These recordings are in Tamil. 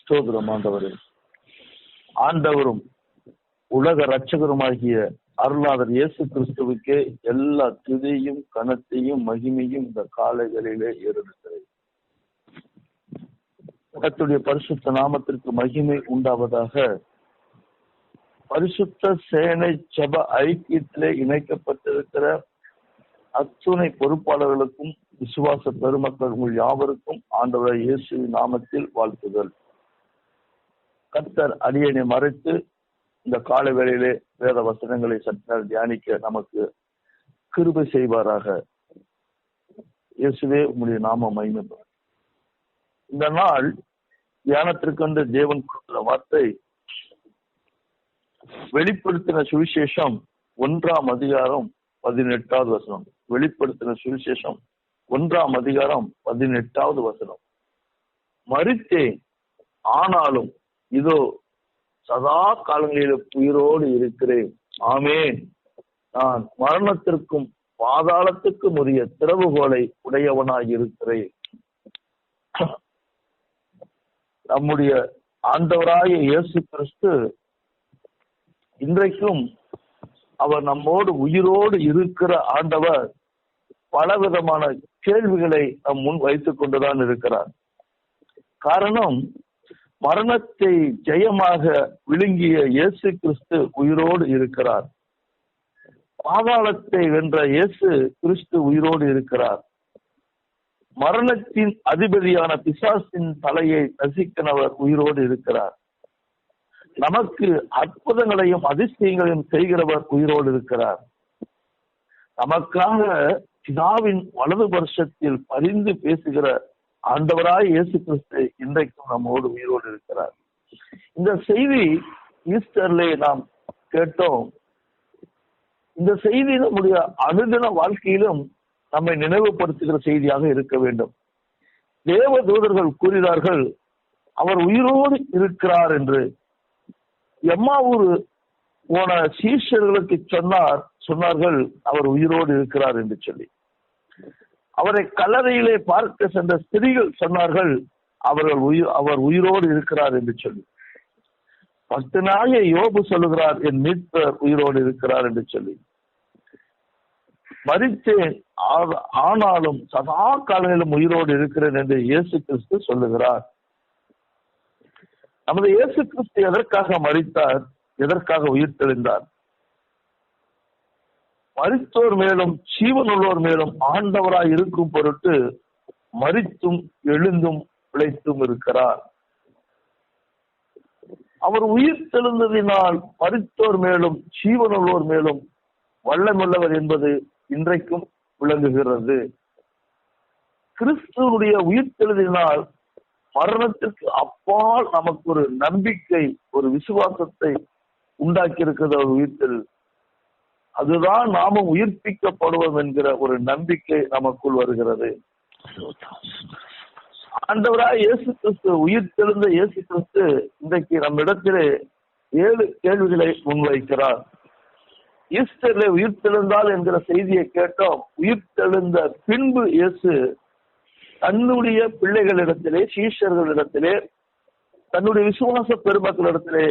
ஸ்தோத்திரம் ஆண்டவரே. ஆண்டவரும் உலக இரட்சகருமாகிய அருளாளர் இயேசு கிறிஸ்துவுக்கே எல்லா துதியும் கனத்தையும் மகிமையும் இந்த காலைகளிலே ஏறெடுக்கிறேன். கர்த்தருடைய பரிசுத்த நாமத்திற்கு மகிமை உண்டாவதாக. பரிசுத்த சேனை ஜெப ஐக்கியத்திலே இணைக்கப்பட்டிருக்கிற அத்துணை பொறுப்பாளர்களுக்கும் விசுவாச பெருமக்கள் உங்கள் யாவருக்கும் ஆண்டவர் இயேசுவின் நாமத்தில் வாழ்த்துதல். கர்த்தர் அடியனை மறைத்து இந்த கால வேளையிலே வேத வசனங்களை சற்று தியானிக்க நமக்கு கிருபை செய்வாராக. இயேசுவே உங்களுடைய நாம மகிமைப்படும். இந்த நாள் தியானத்திற்கென்று தேவன் கொடுக்கிற வார்த்தை வெளிப்படுத்தின சுவிசேஷம் 1ஆம் அதிகாரம் 18வது வசனம். வெளிப்படுத்தின சுவிசேஷம் 1ஆம் அதிகாரம் 18வது வசனம். மரித்தேன், ஆனாலும் இதோ சதா காலங்களில் உயிரோடு இருக்கிறேன். ஆமேன். நான் மரணத்திற்கும் பாதாளத்துக்கும் உரிய திறவுகோலை உடையவனாய் இருக்கிறேன். நம்முடைய ஆண்டவராகிய இயேசு கிறிஸ்து இன்றைக்கும் அவர் நம்மோடு உயிரோடு இருக்கிற ஆண்டவர் பலவிதமான கேள்விகளை நம் முன் வைத்துக் கொண்டுதான் இருக்கிறார். காரணம், மரணத்தை ஜெயமாக விழுங்கிய இயேசு கிறிஸ்து உயிரோடு இருக்கிறார். பாதாளத்தை வென்ற இயேசு கிறிஸ்து உயிரோடு இருக்கிறார். மரணத்தின் அதிபதியான பிசாசின் தலையை நசுக்கினவர் உயிரோடு இருக்கிறார். நமக்கு அற்புதங்களையும் அதிசயங்களையும் செய்கிறவர் உயிரோடு இருக்கிறார். நமக்காக பிதாவின் வலது வருஷத்தில் பரிந்து பேசுகிற ஆண்டவராய் இயேசு கிறிஸ்து இன்றைக்கும் நம்மோடு உயிரோடு இருக்கிறார். இந்த செய்தி ஈஸ்டர்லே நாம் கேட்டோம். இந்த செய்தி நம்முடைய அனுதின வாழ்க்கையிலும் நம்மை நினைவுபடுத்துகிற செய்தியாக இருக்க வேண்டும். தேவ தூதர்கள் கூறினார்கள், அவர் உயிரோடு இருக்கிறார் என்று. எம்மாவூர் போன சீஷர்களுக்கு சொன்னார்கள் அவர் உயிரோடு இருக்கிறார் என்று சொல்லி. அவரை கல்லறையிலே பார்க்க சென்ற ஸ்திரீகள் சொன்னார்கள் அவர் உயிரோடு இருக்கிறார் என்று சொல்லி. பக்தனாகிய யோபு சொல்லுகிறார், என் மீட்பர் உயிரோடு இருக்கிறார் என்று சொல்லி. மரித்தேன், ஆனாலும் சதா காலங்களிலும் உயிரோடு இருக்கிறேன் என்று இயேசு கிறிஸ்து சொல்லுகிறார். நமது இயேசு கிறிஸ்து எதற்காக மரித்தார், எதற்காக உயிர் தெளிந்தார்? மரித்தோர் மேலும் ஜீவனுள்ளோர் மேலும் ஆண்டவராய் இருக்கும் பொருட்டு மரித்தும் எழுந்தும் பிழைத்தும் இருக்கிறார். அவர் உயிர் தெழுந்ததினால் மரித்தோர் மேலும் ஜீவனுள்ளோர் மேலும் வல்லமுள்ளவர் என்பது இன்றைக்கும் விளங்குகிறது. கிறிஸ்துவனுடைய உயிர் தெழுதினால் மரணத்திற்கு அப்பால் நமக்கு ஒரு நம்பிக்கை, ஒரு விசுவாசத்தை உண்டாக்கி இருக்கிறது. ஒரு உயிர்த்தெழு, அதுதான் நாமும் உயிர்ப்பிக்கப்படுவோம் என்கிற ஒரு நம்பிக்கை நமக்குள் வருகிறது. ஆண்டவராய் இயேசு கிறிஸ்து, உயிர் தெழுந்த இயேசு கிறிஸ்து இன்றைக்கு நம்மிடத்திலே 7 கேள்விகளை முன்வைக்கிறார். ஈஸ்டர்ல உயிர் தெழுந்தால் என்கிற செய்தியை கேட்டோம். உயிர் தெழுந்த பின்பு இயேசு தன்னுடைய பிள்ளைகளிடத்திலே, சீஷர்களிடத்திலே, தன்னுடைய விசுவாச பெருமக்களிடத்திலே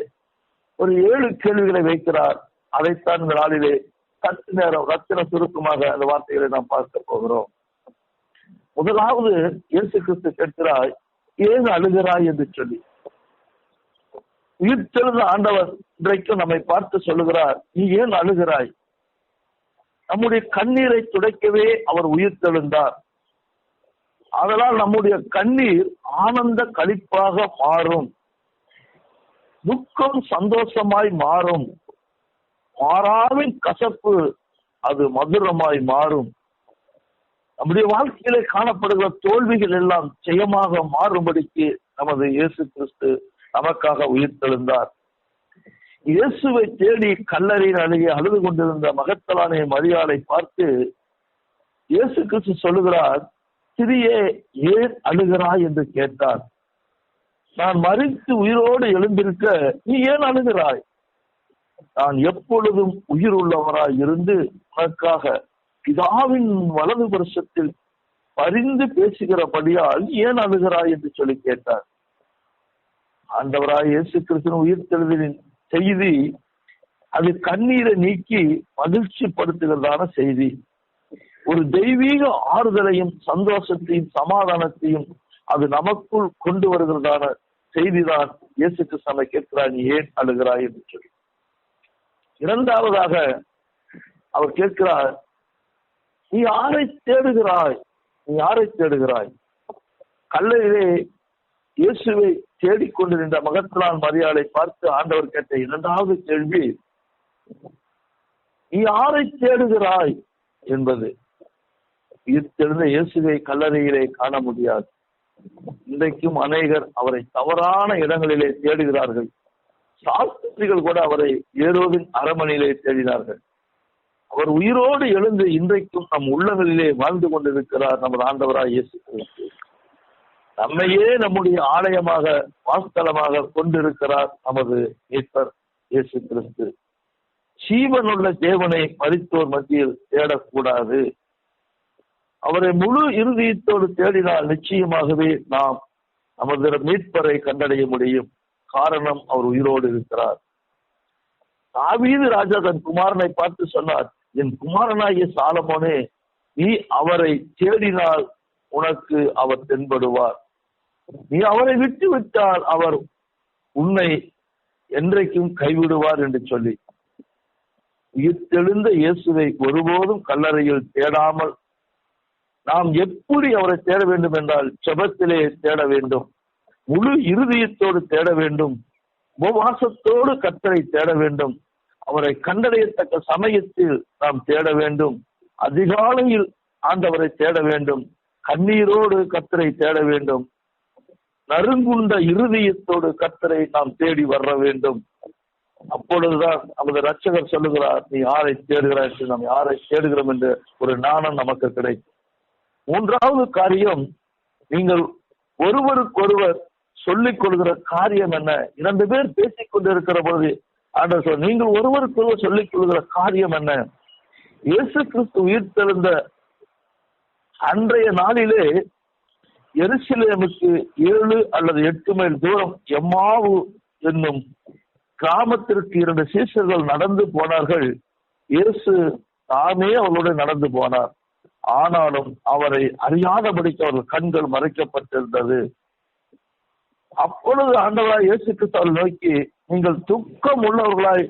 ஒரு 7 கேள்விகளை வைக்கிறார். அதைத்தான் இந்த நாளிலே சற்று நேரம் ரத்தின சுருக்கமாக அந்த வார்த்தைகளை நாம் பார்க்க போகிறோம். முதலாவது, இயேசு கிறிஸ்து கேட்கிறாய், ஏன் அழுகிறாய் என்று சொல்லி. உயிர் தெழுந்த ஆண்டவர் இன்றைக்கும் நம்மை பார்த்து சொல்லுகிறார், நீ ஏன் அழுகிறாய்? நம்முடைய கண்ணீரை துடைக்கவே அவர் உயிர் தெழுந்தார். அதனால் நம்முடைய கண்ணீர் ஆனந்த களிப்பாக மாறும், துக்கம் சந்தோஷமாய் மாறும், மாறாவின் கசப்பு அது மதுரமாய் மாறும். நம்முடைய வாழ்க்கையிலே காணப்படுகிற தோல்விகள் எல்லாம் ஜெயமாக மாறும்படிக்கு நமது இயேசு கிறிஸ்து நமக்காக உயிர் தெழுந்தார். இயேசுவை தேடி கல்லறையின் அருகே அழுது கொண்டிருந்த மகத்தலான மரியாளை பார்த்து இயேசு கிறிஸ்து சொல்லுகிறார், சிறியே ஏன் அழுகிறாய் என்று கேட்டார். நான் மரித்து உயிரோடு எழுந்திருக்க நீ ஏன் அழுகிறாய்? நான் எப்பொழுதும் உயிர் உள்ளவராய் இருந்து உனக்காக பிதாவின் வலது வருஷத்தில் பரிந்து பேசுகிறபடியால் ஏன் அழுகிறாய் என்று சொல்லி கேட்டார். ஆண்டவராய் இயேசு கிறிஸ்துவின் உயிர்த்தெழுதலின் செய்தி அது கண்ணீரை நீக்கி மகிழ்ச்சி படுத்துகிறதான செய்தி. ஒரு தெய்வீக ஆறுதலையும் சந்தோஷத்தையும் சமாதானத்தையும் அது நமக்குள் கொண்டு வருகிறதான செய்திதான். இயேசு கிறிஸ்து கேட்கிறார், நீ ஏன் அழுகிறாய் என்று சொல்லி. இரண்டாவதாக அவர் கேட்கிறார், நீ யாரை தேடுகிறாய்? நீ யாரை தேடுகிறாய்? கல்லறையிலே இயேசுவை தேடிக்கொண்டிருந்த மகத்தான் மரியாதை பார்த்து ஆண்டவர் கேட்ட இரண்டாவது கேள்வி, நீ யாரை தேடுகிறாய் என்பது. உயிர்த்தெழுந்த இயேசுவை கல்லறையிலே காண முடியாது. இன்றைக்கும் அநேகர் அவரை தவறான இடங்களிலே தேடுகிறார்கள். சாஸ்திரிகள் கூட அவரை ஏரோதின் அரண்மனையிலே தேடினார்கள். அவர் உயிரோடு எழுந்து இன்றைக்கும் நம் உள்ளங்களிலே வாழ்ந்து கொண்டிருக்கிறார் நமது ஆண்டவராய் இயேசு கிறிஸ்து. நம்மையே நம்முடைய ஆலயமாக வாஸ்தலமாக கொண்டிருக்கிறார் நமது மீட்பர் இயேசு கிறிஸ்து. ஜீவனுள்ள தேவனை மரித்தோர் மத்தியில் தேடக்கூடாது. அவரை முழு இருதயத்தோடு தேடினால் நிச்சயமாகவே நாம் நமது மீட்பரை கண்டடைய முடியும். காரணம், அவர் உயிரோடு இருக்கிறார். தாவீது ராஜா தன் குமாரனை பார்த்து சொன்னார், என் குமாரனாகிய சாலமோனே, நீ அவரை தேடினால் உனக்கு அவர் தென்படுவார். நீ அவரை விட்டு விட்டால் அவர் உன்னை என்றைக்கும் கைவிடுவார் என்று சொல்லி. உயிர்த்தெழுந்த இயேசுவை ஒருபோதும் கல்லறையில் தேடாமல் நாம் எப்படி அவரை தேட வேண்டும் என்றால் ஜெபத்திலே தேட வேண்டும், முழு இருதயத்தோடு தேட வேண்டும், உபவாசத்தோடு கர்த்தரை தேட வேண்டும், அவரை கண்டடையத்தக்க சமயத்தில் நாம் தேட வேண்டும், அதிகாலையில் ஆண்டவரை தேட வேண்டும், கண்ணீரோடு கர்த்தரை தேட வேண்டும், நறுங்குண்ட இருதயத்தோடு கர்த்தரை நாம் தேடி வர வேண்டும். அப்பொழுதுதான் நமது ரட்சகர் சொல்லுகிறார், நீ யாரை தேடுகிறாய், நாம் யாரை தேடுகிறோம் என்று ஒரு நாணம் நமக்கு கிடைக்கும். மூன்றாவது காரியம், நீங்கள் ஒருவருக்கொருவர் சொல்லிக் கொள்கிற காரியம் என்ன? 2 பேர் பேசிக் கொண்டிருக்கிற பொழுது ஆண்டவர் சொல், நீங்கள் ஒருவருக்கொருவர் சொல்லிக் கொள்கிற காரியம் என்ன? இயேசு கிறிஸ்து உயிர்த்தெழுந்த அன்றைய நாளிலே எருசலேமுக்கு 7 அல்லது 8 மைல் தூரம் எம்மாவு என்னும் கிராமத்திற்கு 2 சீஷர்கள் நடந்து போனார்கள். இயேசு தாமே அவர்களுடன் நடந்து போனார். ஆனாலும் அவரை அறியாதபடிக்கு அவர்கள் கண்கள் மறைக்கப்பட்டிருந்தது. அப்பொழுது ஆண்டவராய் இயேசு கிறிஸ்து நோக்கி, நீங்கள் துக்கம் உள்ளவர்களாய்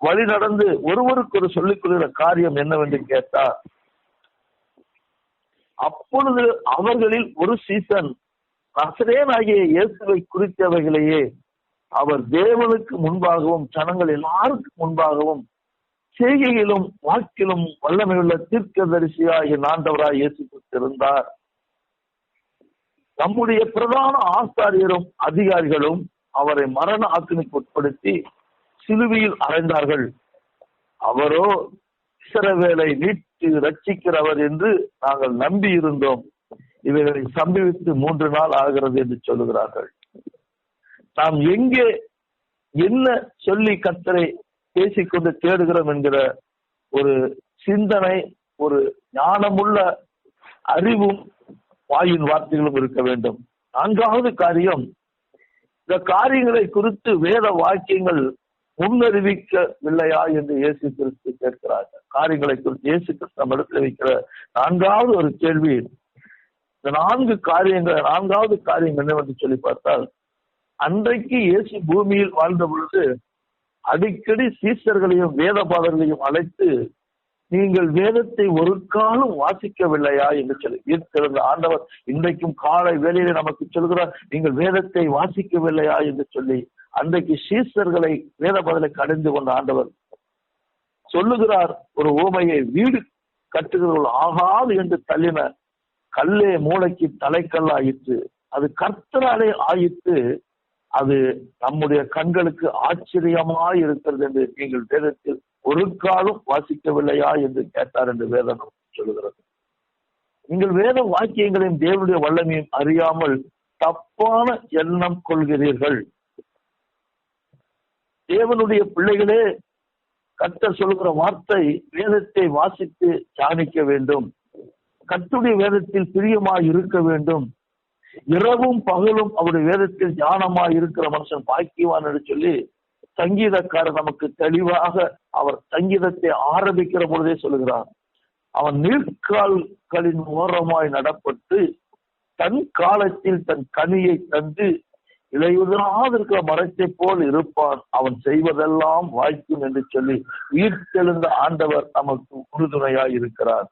வழி நடந்து ஒருவருக்கு ஒரு சொல்லிக் கொள்கிற காரியம் என்னவென்று கேட்டார். அப்பொழுது அவர்களில் ஒரு சீசன், நசரேயனாகிய இயேசுவை குறித்தவைகளையே அவர் தேவனுக்கு முன்பாகவும் ஜனங்கள் எல்லாருக்கும் முன்பாகவும் செய்கையிலும் வாக்கிலும் வல்லமையுள்ள தீர்க்கதரிசியாகிய ஆண்டவராய் இயேசு கிறிஸ்து இருந்தார். நம்முடைய பிரதான ஆசாரியரும் அதிகாரிகளும் அவரை மரண ஆக்கினைக்கு உட்படுத்தி சிலுவையில் அறைந்தார்கள். அவரோ இஸ்ரவேலை மீட்டு ரட்சிக்கிறவர் என்று நாங்கள் நம்பி இருந்தோம். இவைகளை சம்பவித்து 3 நாள் ஆகிறது என்று சொல்லுகிறார்கள். நாம் எங்கே என்ன சொல்லி கர்த்தரை பேசிக்கொண்டு தேடுகிறோம் என்கிற ஒரு சிந்தனை, ஒரு ஞானமுள்ள அறிவும் வாயின் வார்த்தைகளும் இருக்க வேண்டும். 4வது காரியம், இந்த காரியங்களை குறித்து வேத வாக்கியங்கள் முன்னறிவிக்கவில்லையா என்று இயேசு கிறிஸ்து கேட்கிறார்கள். காரியங்களை குறித்து இயேசு கிறிஸ்து நம்ம இடத்துல வைக்கிற 4வது ஒரு கேள்வி, இந்த 4 காரியங்கள், 4வது காரியம் என்னவென்று சொல்லி பார்த்தால், அன்றைக்கு இயேசு பூமியில் வாழ்ந்த பொழுது அடிக்கடி சீஷர்களையும் வேதபாதர்களையும் அழைத்து, நீங்கள் வேதத்தை ஒரு காலம் வாசிக்கவில்லையா என்று சொல்லி உயிர்த்தெழுந்த ஆண்டவர் இன்றைக்கும் காலை வேளையிலே நமக்கு சொல்கிறார், நீங்கள் வேதத்தை வாசிக்கவில்லையா என்று சொல்லி. அன்றைக்கு சீஷர்களை வேதபாதலை கடிந்து கொண்ட ஆண்டவர் சொல்லுகிறார் ஒரு உவமையை, வீடு கட்டுகிறவர்கள் ஆகாது என்று தள்ளின கல்லே மூளைக்கு தலைக்கல்லாயிற்று, அது கர்த்தராலே ஆயிற்று, அது நம்முடைய கண்களுக்கு ஆச்சரியமாய் இருக்கிறது என்று நீங்கள் வேதத்தில் ஒரு காலம் வாசிக்கவில்லையா என்று கேட்டார் என்று வேதம் சொல்லுகிறது. நீங்கள் வேத வாக்கியங்களையும் தேவனுடைய வல்லமையும் அறியாமல் தப்பான எண்ணம் கொள்கிறீர்கள். தேவனுடைய பிள்ளைகளே, கர்த்தர் சொல்லுகிற வார்த்தை, வேதத்தை வாசித்து தியானிக்க வேண்டும், கர்த்தருடைய வேதத்தில் பிரியமாய் இருக்க வேண்டும். இரவும் பகலும் அவருடைய வேதத்தில் ஞானமாய் இருக்கிற மனுஷன் பாக்கியவான் என்று சொல்லி சங்கீதக்காரர் நமக்கு தெளிவாக அவர் சங்கீதத்தை ஆரம்பிக்கிற பொழுதே சொல்லுகிறார். அவன் நீர்க்கால்களின் ஓரமாய் நடப்பட்டு தன் காலத்தில் தன் கனியை தந்து இலையுதனாக இருக்கிற மரத்தை போல் இருப்பான், அவன் செய்வதெல்லாம் வாய்க்கும் என்று சொல்லி உயிர்த்தெழுந்த ஆண்டவர் நமக்கு உறுதுணையாய் இருக்கிறார்.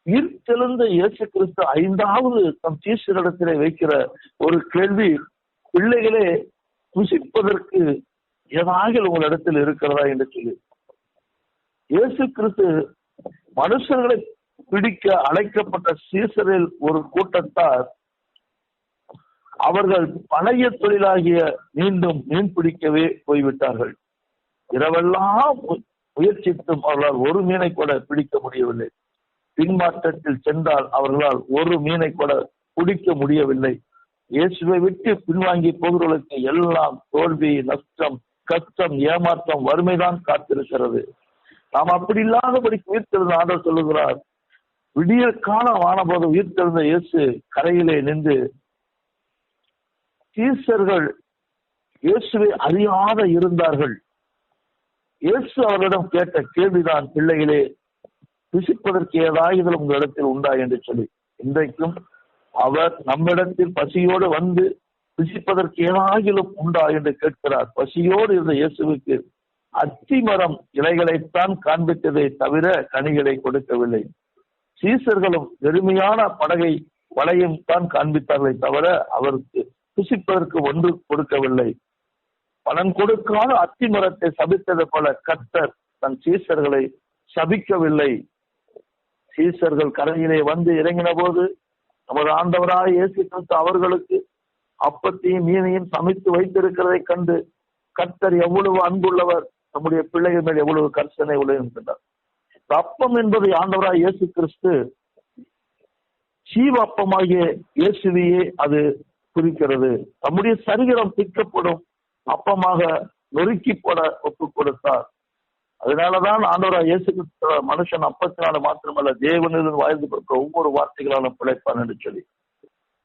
உயிர்த்தெழுந்த இயேசு கிறிஸ்து 5வது தம் சீஷரிடத்திலே வைக்கிற ஒரு கேள்வி, பிள்ளைகளே புசிப்பதற்கு ஏதாவது உங்களிடத்தில் இருக்கிறதா என்று சொல்லி. இயேசு கிறிஸ்து மனுஷர்களை பிடிக்க அழைக்கப்பட்ட சீசரில் ஒரு கூட்டத்தார் அவர்கள் பழைய தொழிலாகிய மீண்டும் மீன் பிடிக்கவே போய்விட்டார்கள். இரவெல்லாம் முயற்சித்தும் அவர்களால் ஒரு மீனை கூட பிடிக்க முடியவில்லை. பின்மாற்றத்தில் சென்றால் அவர்களால் ஒரு மீனை கூட பிடிக்க முடியவில்லை. இயேசுவை விட்டு பின்வாங்கி போகிறவர்களுக்கு எல்லாம் தோல்வி, நஷ்டம், கஷ்டம், ஏமாற்றம், வறுமைதான் காத்திருக்கிறது. நாம் அப்படி இல்லாதபடி உயிர்த்தெழுந்த ஆண்டவர் சொல்லுகிறார். விடிய காலம் ஆனபோது உயிர்த்தெழுந்த இயேசு கரையிலே நின்று சீசர்கள் இயேசுவை அறியாத இருந்தார்கள். இயேசு அவர்களிடம் கேட்ட கேள்விதான், பிள்ளைகளே புசிப்பதற்கு ஏதாவது உங்களிடத்தில் உண்டா என்று சொல்லி. இன்றைக்கும் அவர் நம்மிடத்தில் பசியோடு வந்து புசிப்பதற்கு ஏதாவது உண்டா என்று கேட்கிறார். பசியோடு இருந்த இயேசுவுக்கு அத்திமரம் இலைகளைத்தான் காண்பித்ததை தவிர கனிகளை கொடுக்கவில்லை. சீசர்களும் வெறுமையான படகை வளையும் தான் காண்பித்தார்களே தவிர அவருக்கு புசிப்பதற்கு ஒன்று கொடுக்கவில்லை. பலன் கொடுக்காத அத்திமரத்தை சபித்தது போல கர்த்தர் தன் சீசர்களை சபிக்கவில்லை. சீசர்கள் கரையிலே வந்து இறங்கின போது நமது ஆண்டவராய் இயேசு கிறிஸ்து அவர்களுக்கு அப்பத்தையும் மீனையும் சமைத்து வைத்திருக்கிறதை கண்டு கர்த்தர் எவ்வளவு அன்புள்ளவர், நம்முடைய பிள்ளைகள் மேல் எவ்வளவு கர்சனை உள்ளார். அப்பம் என்பதை ஆண்டவராய் இயேசு கிறிஸ்து ஜீவ அப்பமாகிய இயேசுவையே அது குறிக்கிறது. நம்முடைய சரீரம் திக்கப்படும் அப்பமாக நொறுக்கி போட ஒப்பு கொடுத்தார். அதனாலதான் ஆண்டவராய் இயேசு கிறிஸ்து மனுஷன் அப்பத்தினால மாத்திரமல்ல தேவனிலிருந்து வாழ்ந்து கொடுக்க ஒவ்வொரு வார்த்தைகளாலும் பிழைப்பான் என்று சொல்லி.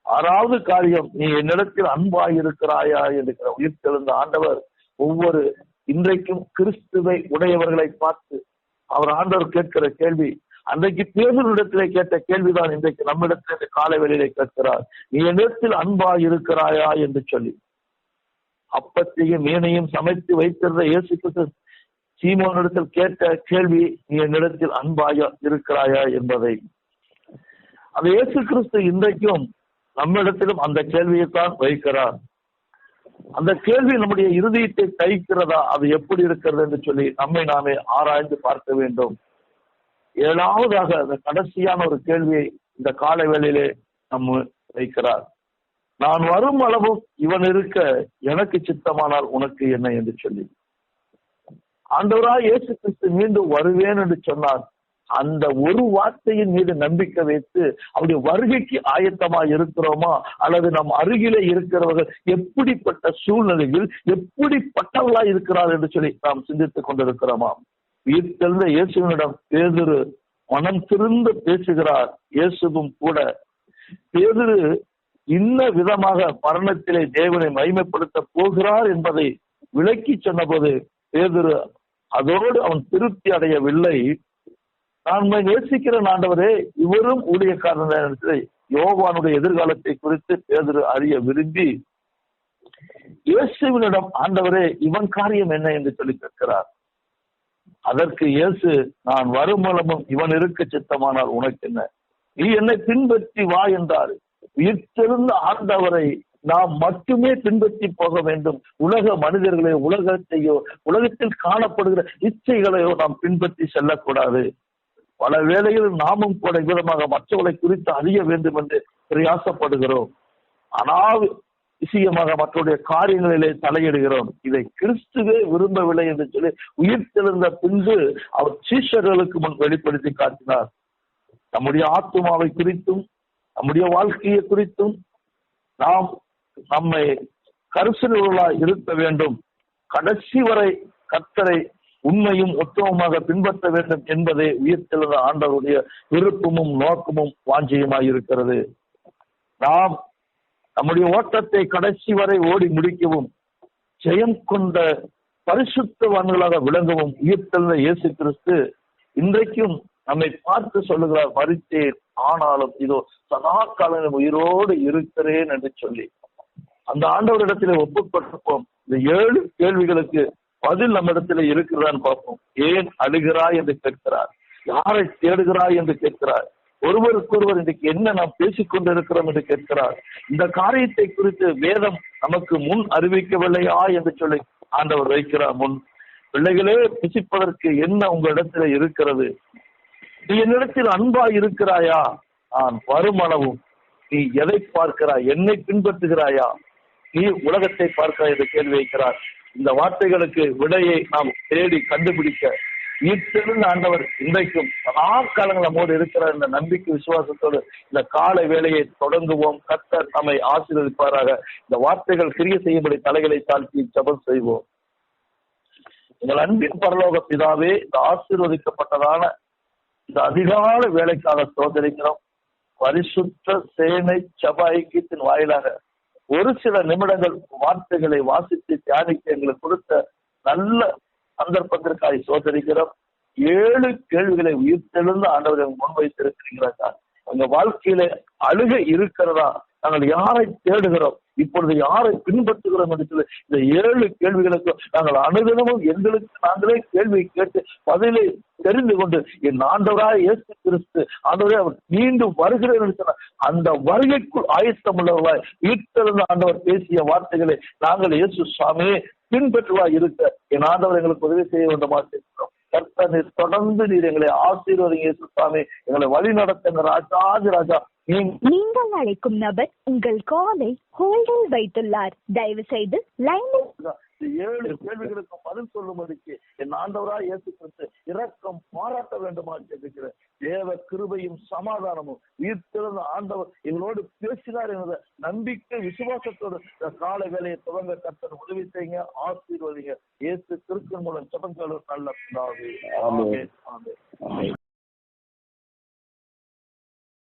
6வது காரியம், நீ என்னிடத்தில் அன்பாய் இருக்கிறாயா என்கிற உயிர்த்தெழுந்த ஆண்டவர் ஒவ்வொரு இன்றைக்கும் கிறிஸ்துவை உடையவர்களை பார்த்து அவர் ஆண்டவர் கேட்கிற கேள்வி, அன்றைக்கு பேதுருவிடத்திலே கேட்ட கேள்விதான் இன்றைக்கு நம்மிடத்திலே காலை வேளையிலே கேட்கிறார். நீ என்னிடத்தில் அன்பாய் இருக்கிறாயா என்று சொல்லி. அப்பத்தையும் மீனையும் சமைத்து வைத்திருந்த இயேசு கிறிஸ்து சீமோனிடத்தில் கேட்ட கேள்வி, நீ என்னிடத்தில் அன்பாயா இருக்கிறாயா என்பதை. அந்த இயேசு கிறிஸ்து இன்றைக்கும் நம்மிடத்திலும் அந்த கேள்வியைத்தான் வைக்கிறார். அந்த கேள்வி நம்முடைய இருதயத்தை தைக்கிறதா, அது எப்படி இருக்கிறது என்று சொல்லி நம்மை நாமே ஆராய்ந்து பார்க்க வேண்டும். 7வதாக அந்த கடைசியான ஒரு கேள்வியை இந்த காலை வேளையிலே நம்ம வைக்கிறார். நான் வரும் அளவும் இவன் இருக்க எனக்கு சித்தமானால் உனக்கு என்ன என்று சொல்லி. ஆண்டவராய் இயேசு கிறிஸ்து மீண்டும் வருவேன் என்று சொன்னார். அந்த ஒரு வார்த்தையின் மீது நம்பிக்கை வைத்து அவருடைய வருகைக்கு ஆயத்தமாக இருக்கிறோமா, அல்லது நம் அருகிலே இருக்கிறவர்கள் எப்படிப்பட்ட சூழ்நிலையில் எப்படிப்பட்டவர்களா இருக்கிறார் என்று சொல்லி நாம் சிந்தித்துக் கொண்டிருக்கிறோமா? உயிர்த்தெழுந்த இயேசுவினிடம் பேதுரு மனம் திருந்து பேசுகிறார். இயேசுவும் கூட பேதுரு இன்ன விதமாக மரணத்திலே தேவனை மகிமைப்படுத்த போகிறார் என்பதை விளக்கி சொன்னபோது பேதுரு அதோடு அவன் திருப்தி அடையவில்லை. நான் நேசிக்கிற ஆண்டவரே, இவரும் ஊழியக்காரன் யோவானுடைய எதிர்காலத்தை குறித்து பேதுரு அறிய விரும்பி இயேசுவினிடம், ஆண்டவரே இவன் காரியம் என்ன என்று சொல்லி கேட்கிறார். அதற்கு இயேசு, நான் வரும் மூலமும் இவன் இருக்க சித்தமானால் உனக்கு என்ன, நீ என்னை பின்பற்றி வா என்றார். உயிர்த்தெழுந்த ஆண்டவரை நாம் மட்டுமே பின்பற்றி போக வேண்டும். உலக மனிதர்களையோ உலகத்தையோ உலகத்தில் காணப்படுகிற இச்சைகளையோ நாம் பின்பற்றி செல்லக்கூடாது. பல வேளையில் நாமும் கூட விதமாக மற்றவர்களை குறித்து அறிய வேண்டும் என்று பிரயாசப்படுகிறோம். ஆனால் விஷயமாக மற்றவருடைய காரியங்களிலே தலையிடுகிறோம். இதை கிறிஸ்துவே விரும்பவில்லை என்று சொல்லி உயிர்த்தெழுந்த பின்பு அவர் சீஷர்களுக்கு முன் வெளிப்படுத்தி காட்டினார். நம்முடைய ஆத்துமாவை குறித்தும் நம்முடைய வாழ்க்கையை குறித்தும் நாம் நம்மை கரிசனையுள்ளவர்களாய் இருக்க வேண்டும். கடைசி வரை கர்த்தரை உண்மையும் உத்தமமாக பின்பற்ற வேண்டும் என்பதே உயிர்த்தெழுந்த ஆண்டவருடைய விருப்பமும் நோக்கமும் வாஞ்சியுமாய் இருக்கிறது. நாம் நம்முடைய ஓட்டத்தை கடைசி வரை ஓடி முடிக்கவும் ஜெயம் கொண்ட பரிசுத்தவான்களாக விளங்கவும் உயிர்த்தெழுந்த இயேசு கிறிஸ்து இன்றைக்கும் நம்மை பார்த்து சொல்லுகிறார், மரித்தேன் ஆனாலும் இதோ சதா காலம் உயிரோடு இருக்கிறேன் என்று சொல்லி அந்த ஆண்டவரிடத்திலே ஒப்புக்கொண்டிருப்போம். இந்த 7 கேள்விகளுக்கு பதில் நம்ம இடத்துல இருக்கிறதான்னு பார்ப்போம். ஏன் அழுகிறாய் என்று கேட்கிறார், யாரை தேடுகிறாய் என்று கேட்கிறார், ஒருவருக்கொருவர் இன்றைக்கு என்ன நாம் பேசிக்கொண்டு இருக்கிறோம் என்று கேட்கிறார். இந்த காரியத்தை குறித்து வேதம் நமக்கு முன் அறிவிக்கவில்லையா என்று சொல்லி ஆண்டவர் வைக்கிறார் முன். பிள்ளைகளே, புசிப்பதற்கு என்ன உங்க இடத்துல இருக்கிறது? நீ என்னிடத்தில் அன்பா இருக்கிறாயா? நான் வருமளவும். நீ எதை பார்க்கிறாய்? என்னை பின்பற்றுகிறாயா? நீ உலகத்தை பார்க்கிறாய் என்று கேள்வி வைக்கிறார். இந்த வார்த்தைகளுக்கு விடையை நாம் தேடி கண்டுபிடிக்க ஈர்த்தெழுந்த ஆண்டவர் இன்றைக்கும் சதா காலங்கள் நம்மோடு இருக்கிறார் என்ற நம்பிக்கை விசுவாசத்தோடு இந்த காலை வேலையை தொடங்குவோம். கர்த்தர் நம்மை ஆசீர்வதிப்பாராக. இந்த வார்த்தைகள் கிரிய செய்யும்படி தலைகளை தாழ்த்தி ஜெபம் செய்வோம். எங்கள் அன்பின் பரலோக பிதாவே, இந்த ஆசீர்வதிக்கப்பட்டதான இந்த அதிகால வேலைக்காக சோதரிக்கிறோம். பரிசுத்த சேனை ஜெப ஐக்கியத்தின் வாயிலாக ஒரு சில நிமிடங்கள் வார்த்தைகளை வாசித்து தியானிக்க எங்களுக்கு கொடுத்த நல்ல சந்தர்ப்பத்திற்காக சோதரிக்கிறோம். 7 கேள்விகளை உயிர்த்தெழுந்த ஆண்டவரை முன்வைத்திருக்கிறீர்கள். உங்க வாழ்க்கையில அழுகை இருக்கிறதா? நாங்கள் யாரை தேடுகிறோம், இப்பொழுது யாரை பின்பற்றுகிறோம் என்று சொல்லி இந்த 7 கேள்விகளுக்கு நாங்கள் அனுதினமும் எங்களுக்கு நாங்களே கேள்வி கேட்டு பதிலை தெரிந்து கொண்டு என் ஆண்டவராய் இயேசு கிறிஸ்து ஆண்டவரே அவர் மீண்டும் வருகிறேன் என்று சொன்ன அந்த வருகைக்குள் ஆயத்தம் உள்ளவராய் ஈர்த்தெழுந்த ஆண்டவர் பேசிய வார்த்தைகளை நாங்கள் இயேசு சுவாமியே பின்பற்றுவாய் இருக்க என் ஆண்டவர் எங்களுக்கு உதவி செய்ய வேண்டுமா இருக்கிறோம். கர்த்தர் தொடர்ந்து நீர் எங்களை ஆசீர்வதிங்க இயேசு சுவாமி, எங்களை வழி நடத்துங்க ராஜாதி ராஜா. நீங்கள் அழைக்கும் நபர் உங்கள் காலை ஹோல்டில் வைத்துள்ளார். தயவு செய்து லைனில் 7 கேள்விகளுக்கு பதில் சொல்லும்படிக்கு என் ஆண்டவராய் இயேசு கிறிஸ்து இரக்கம் பாராட்ட வேண்டுமா கேட்கிறேன். தேவ கிருபையும் சமாதானமும் உயிர்த்தெழுந்த ஆண்டவர் எங்களோடு பேசினார் என்ற நம்பிக்கை விசுவாசத்தோடு கால வேலையை துவங்க கர்த்தர் உதவி செய்யுங்க, ஆசீர்வதிங்க. இயேசு கிறிஸ்துவின் மூலம் ஜெபங்கள் நல்ல பிதாவே. ஆமென்.